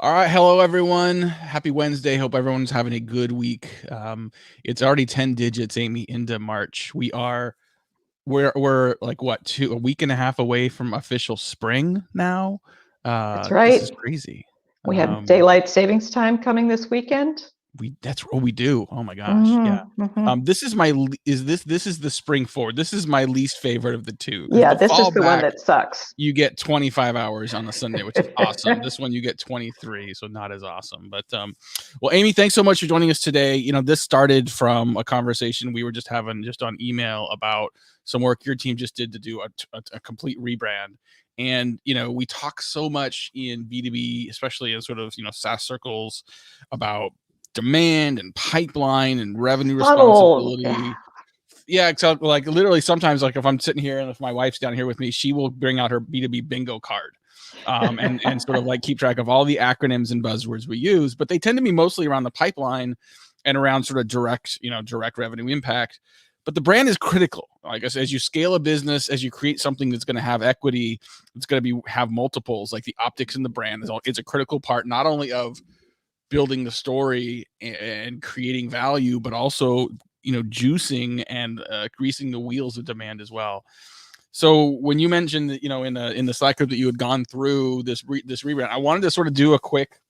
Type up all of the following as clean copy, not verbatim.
All right, hello everyone. Happy Wednesday. Hope everyone's having a good week. It's already 10 digits, Amy, into March. We're like what, a week and a half away from official spring now. That's This is right. crazy. We have Um, daylight savings time coming this weekend. that's what we do. Oh my gosh, yeah. Hmm. This is my this is the spring forward. This is my least favorite of the two because Yeah, the this is fall the one back that sucks. you get 25 hours on a Sunday, which is awesome. This one you get 23, so not as awesome. But well, Amy, thanks so much for joining us today. This started from a conversation we were just having just on email about some work your team just did to do a complete rebrand. And we talk so much in B2B, especially in sort of SaaS circles, about demand and pipeline and revenue Funnel. Yeah. responsibility. Yeah, except like literally sometimes, like if I'm sitting here and if my wife's down here with me, she will bring out her B2B bingo card, and sort of like keep track of all the acronyms and buzzwords we use. But they tend to be mostly around the pipeline and around sort of direct revenue impact. But the brand is critical. Like I said, as you scale a business, as you create something that's going to have equity, it's going to have multiples. Like the optics in the brand is a critical part, not only of building the story and creating value, but also juicing and greasing the wheels of demand as well. So when you mentioned that in the Slack group that you had gone through this rebrand, I wanted to sort of do a quick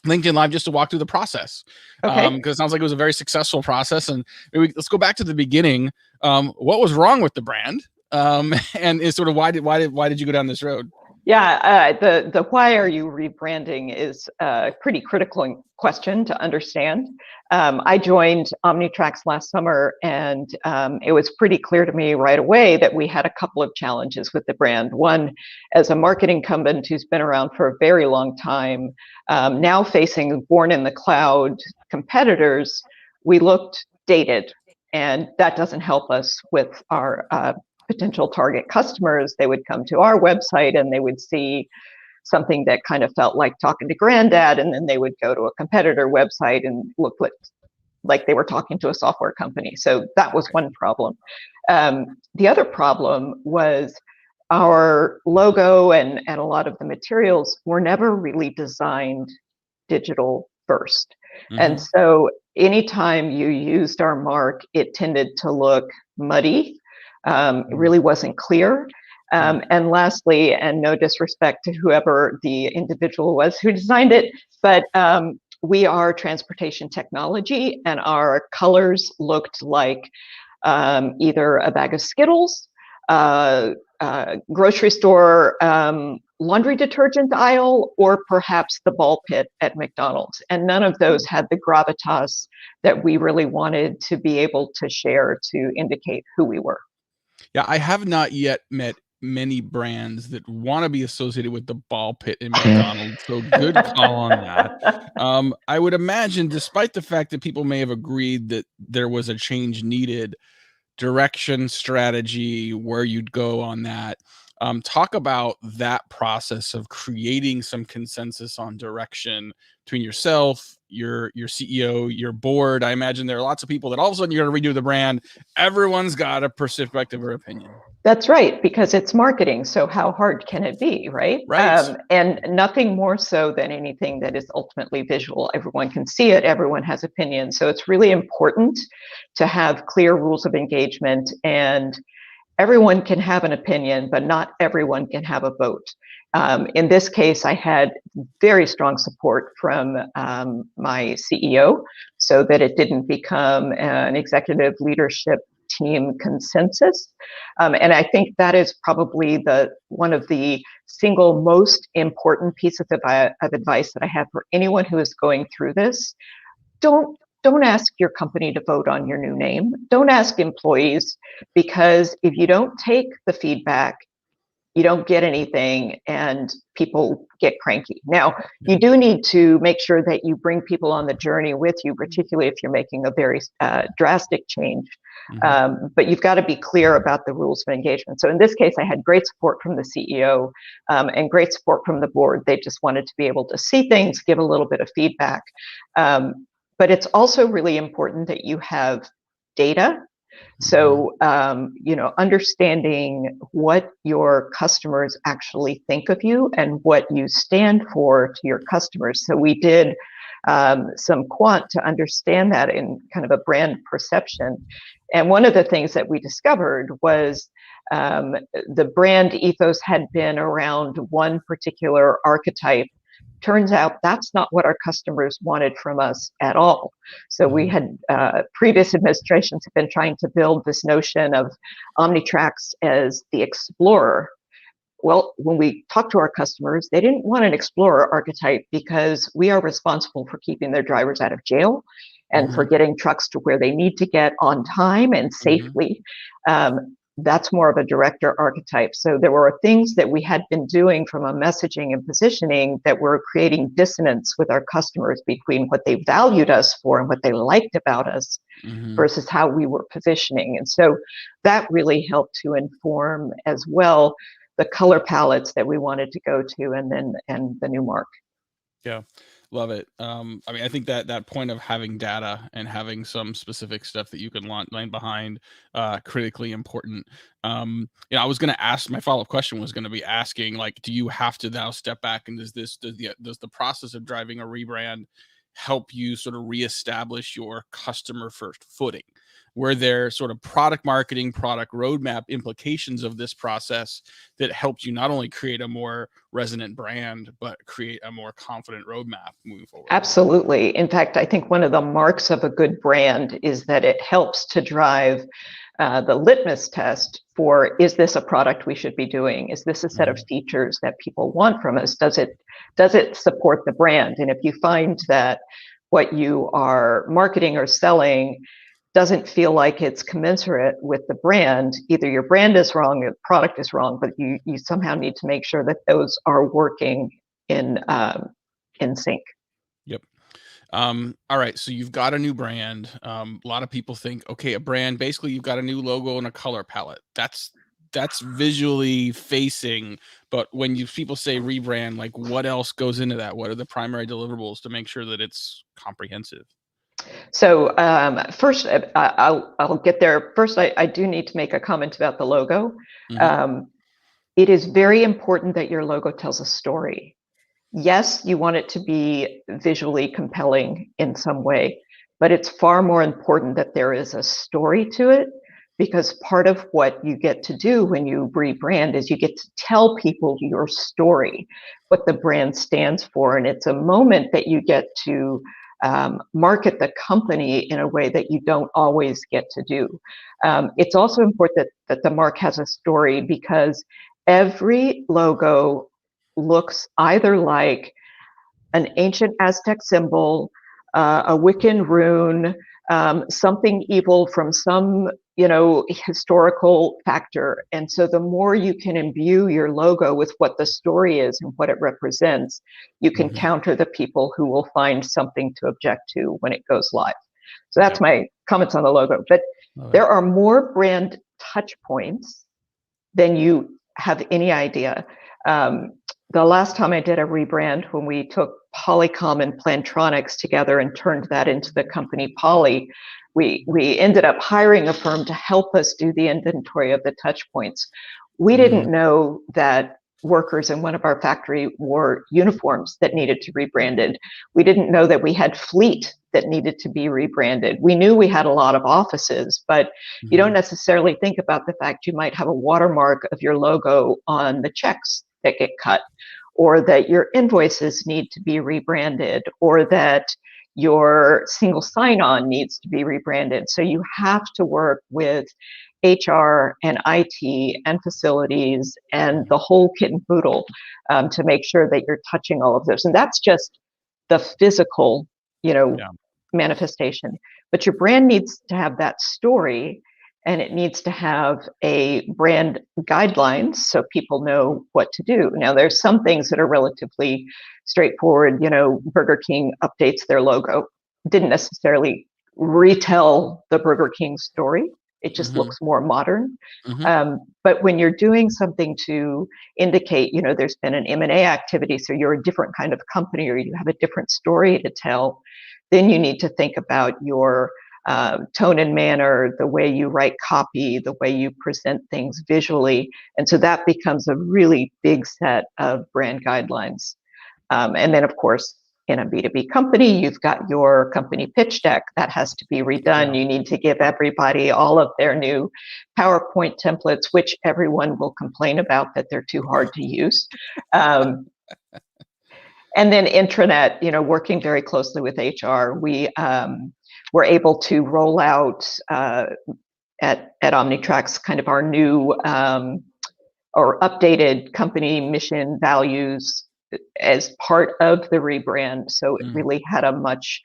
LinkedIn Live just to walk through the process, Okay. because it sounds like it was a very successful process. And maybe let's go back to the beginning. What was wrong with the brand, and is sort of why did you go down this road? Yeah, the why are you rebranding is a pretty critical question to understand. I joined Omnitracs last summer, and it was pretty clear to me right away that we had a couple of challenges with the brand. One, as a marketing incumbent who's been around for a very long time, now facing born in the cloud competitors, we looked dated, and that doesn't help us with our potential target customers. They would come to our website and they would see something that kind of felt like talking to granddad, and then they would go to a competitor website and look like they were talking to a software company. So that was one problem. The other problem was our logo and a lot of the materials were never really designed digital first. Mm-hmm. And so anytime you used our mark, it tended to look muddy. It really wasn't clear. And lastly, and no disrespect to whoever the individual was who designed it, but we are transportation technology, and our colors looked like either a bag of Skittles, grocery store laundry detergent aisle, or perhaps the ball pit at McDonald's. And none of those had the gravitas that we really wanted to be able to share to indicate who we were. Yeah, I have not yet met many brands that want to be associated with the ball pit in McDonald's. So good call on that. I would imagine, despite the fact that people may have agreed that there was a change needed, direction, strategy, where you'd go on that. Talk about that process of creating some consensus on direction between yourself, your CEO, your board. I imagine there are lots of people that all of a sudden you're going to redo the brand. Everyone's got a perspective or opinion. That's right, because it's marketing. So how hard can it be, right? Right. And nothing more so than anything that is ultimately visual. Everyone can see it. Everyone has opinions. So it's really important to have clear rules of engagement, and everyone can have an opinion, but not everyone can have a vote. In this case, I had very strong support from my CEO so that it didn't become an executive leadership team consensus. And I think that is probably one of the single most important pieces of advice that I have for anyone who is going through this. Don't ask your company to vote on your new name. Don't ask employees, because if you don't take the feedback, you don't get anything, and people get cranky. Now, you do need to make sure that you bring people on the journey with you, particularly if you're making a very drastic change. But you've got to be clear about the rules of engagement. So in this case, I had great support from the CEO and great support from the board. They just wanted to be able to see things, give a little bit of feedback. But it's also really important that you have data So, understanding what your customers actually think of you and what you stand for to your customers. So we did some quant to understand that in kind of a brand perception. And one of the things that we discovered was the brand ethos had been around one particular archetype. Turns out that's not what our customers wanted from us at all. So we had previous administrations have been trying to build this notion of Omnitracs as the explorer. Well, when we talked to our customers, they didn't want an explorer archetype because we are responsible for keeping their drivers out of jail and for getting trucks to where they need to get on time and safely. That's more of a director archetype. So there were things that we had been doing from a messaging and positioning that were creating dissonance with our customers between what they valued us for and what they liked about us versus how we were positioning. And so that really helped to inform as well the color palettes that we wanted to go to and the new mark. Yeah. Love it. I mean, I think that point of having data and having some specific stuff that you can line behind, critically important. I was going to ask, my follow-up question was going to be asking, like, do you have to now step back, and does the process of driving a rebrand help you sort of reestablish your customer first footing? Were there sort of product marketing, product roadmap implications of this process that helped you not only create a more resonant brand, but create a more confident roadmap moving forward? Absolutely. In fact, I think one of the marks of a good brand is that it helps to drive the litmus test for, is this a product we should be doing? Is this a set of features that people want from us? Does it support the brand? And if you find that what you are marketing or selling doesn't feel like it's commensurate with the brand, either your brand is wrong or the product is wrong, but you somehow need to make sure that those are working in sync. Yep. All right. So you've got a new brand. A lot of people think, okay, a brand, basically you've got a new logo and a color palette. That's visually facing. But when people say rebrand, like, what else goes into that? What are the primary deliverables to make sure that it's comprehensive? So first, I'll get there. First, I do need to make a comment about the logo. It is very important that your logo tells a story. Yes, you want it to be visually compelling in some way, but it's far more important that there is a story to it, because part of what you get to do when you rebrand is you get to tell people your story, what the brand stands for. And it's a moment that you get to market the company in a way that you don't always get to do. It's also important that the mark has a story, because every logo looks either like an ancient Aztec symbol, a Wiccan rune, something evil from some historical factor. And so the more you can imbue your logo with what the story is and what it represents, you can counter the people who will find something to object to when it goes live. So that's my comments on the logo. But there are more brand touch points than you have any idea. The last time I did a rebrand, when we took Polycom and Plantronics together and turned that into the company Poly, we ended up hiring a firm to help us do the inventory of the touch points. We didn't know that workers in one of our factory wore uniforms that needed to be rebranded. We didn't know that we had fleet that needed to be rebranded. We knew we had a lot of offices, but you don't necessarily think about the fact you might have a watermark of your logo on the checks that get cut, or that your invoices need to be rebranded, or that your single sign-on needs to be rebranded. So you have to work with HR and IT and facilities and the whole kit and boodle to make sure that you're touching all of those. And that's just the physical, manifestation. But your brand needs to have that story, and it needs to have a brand guidelines so people know what to do. Now, there's some things that are relatively straightforward. Burger King updates their logo. Didn't necessarily retell the Burger King story. It just looks more modern. But when you're doing something to indicate, there's been an M&A activity, so you're a different kind of company, or you have a different story to tell, then you need to think about your tone and manner, the way you write copy, the way you present things visually. And so that becomes a really big set of brand guidelines. And then, of course, in a B2B company, you've got your company pitch deck that has to be redone. Yeah. You need to give everybody all of their new PowerPoint templates, which everyone will complain about that they're too hard to use. And then intranet, working very closely with HR, we were able to roll out at Omnitracs kind of our new or updated company mission values as part of the rebrand. So it really had a much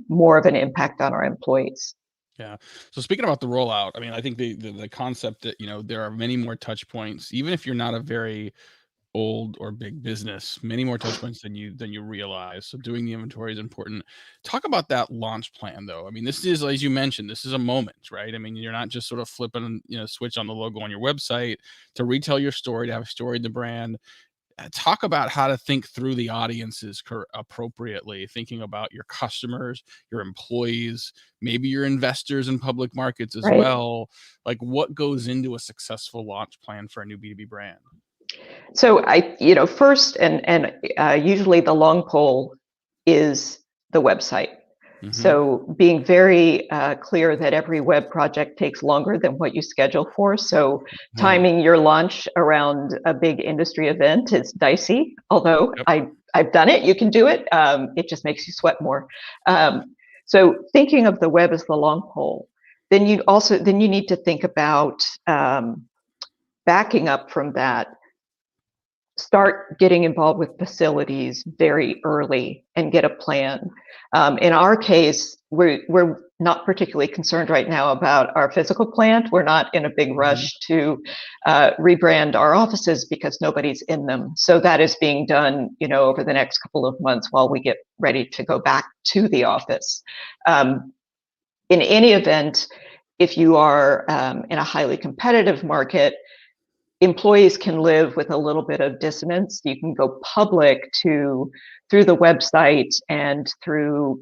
more of an impact on our employees. Yeah. So speaking about the rollout, I mean, I think the concept that, there are many more touch points, even if you're not a very old or big business, many more touch points than you realize. So doing the inventory is important. Talk about that launch plan though. I mean, this is, as you mentioned, this is a moment, right? I mean, you're not just sort of flipping, switch on the logo on your website to retell your story, to have a story in the brand. Talk about how to think through the audiences appropriately, thinking about your customers, your employees, maybe your investors in public markets as well. Like what goes into a successful launch plan for a new B2B brand? So first and usually the long pole is the website. So being very clear that every web project takes longer than what you schedule for. So timing your launch around a big industry event is dicey, although I've done it, you can do it. It just makes you sweat more. So thinking of the web as the long pole, then you need to think about backing up from that. Start getting involved with facilities very early and get a plan. In our case, we're not particularly concerned right now about our physical plant. We're not in a big rush to rebrand our offices because nobody's in them. So that is being done, over the next couple of months while we get ready to go back to the office. In any event, if you are in a highly competitive market, employees can live with a little bit of dissonance. You can go public through the website and through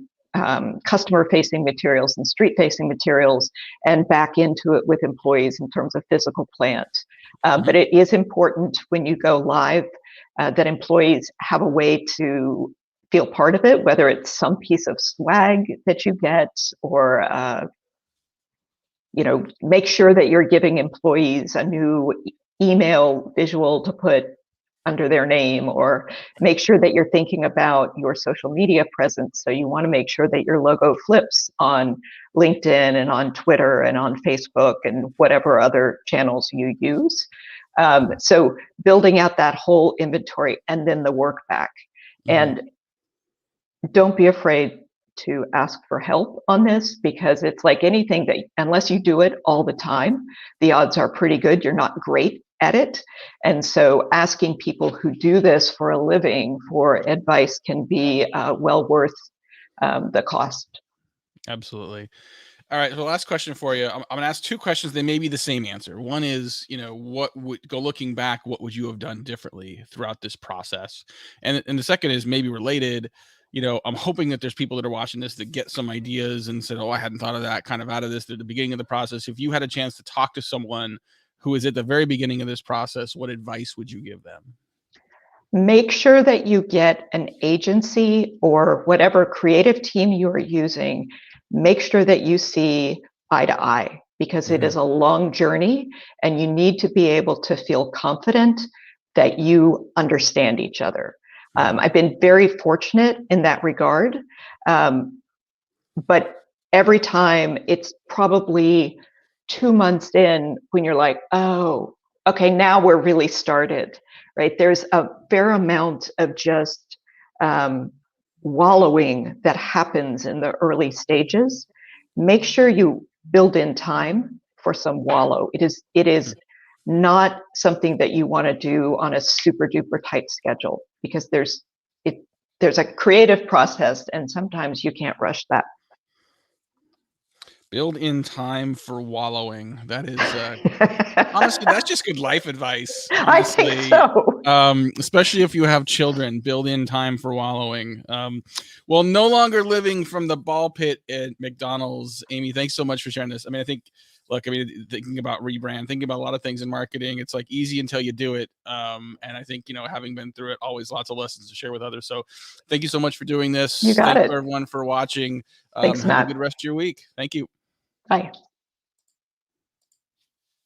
customer-facing materials and street-facing materials and back into it with employees in terms of physical plant. But it is important when you go live that employees have a way to feel part of it, whether it's some piece of swag that you get or make sure that you're giving employees a new email visual to put under their name, or make sure that you're thinking about your social media presence. So you want to make sure that your logo flips on LinkedIn and on Twitter and on Facebook and whatever other channels you use. So building out that whole inventory and then the work back. And don't be afraid to ask for help on this, because it's like anything that unless you do it all the time, the odds are pretty good you're not great at it. And so asking people who do this for a living for advice can be well worth the cost. Absolutely. All right. So last question for you. I'm going to ask two questions. They may be the same answer. One is, what would looking back, what would you have done differently throughout this process? And the second is maybe related. I'm hoping that there's people that are watching this that get some ideas and said, oh, I hadn't thought of that kind of out of this at the beginning of the process. If you had a chance to talk to someone who is at the very beginning of this process, what advice would you give them? Make sure that you get an agency or whatever creative team you are using. Make sure that you see eye to eye, because it is a long journey and you need to be able to feel confident that you understand each other. I've been very fortunate in that regard, but every time it's probably 2 months in when you're like, oh, okay, now we're really started, right? There's a fair amount of just wallowing that happens in the early stages. Make sure you build in time for some wallow. It is not something that you want to do on a super duper tight schedule, because there's a creative process and sometimes you can't rush that. Build in time for wallowing. That is honestly, that's just good life advice, I think honestly. so. Especially if you have children, build in time for wallowing. Well, no longer living from the ball pit at McDonald's. Amy, thanks so much for sharing this. I mean, thinking about rebrand, thinking about a lot of things in marketing, it's like easy until you do it. And I think, having been through it, always lots of lessons to share with others. So thank you so much for doing this. You got Thank it. you everyone for watching. Thanks, Have a Matt. good rest of your week. Thank you. Bye.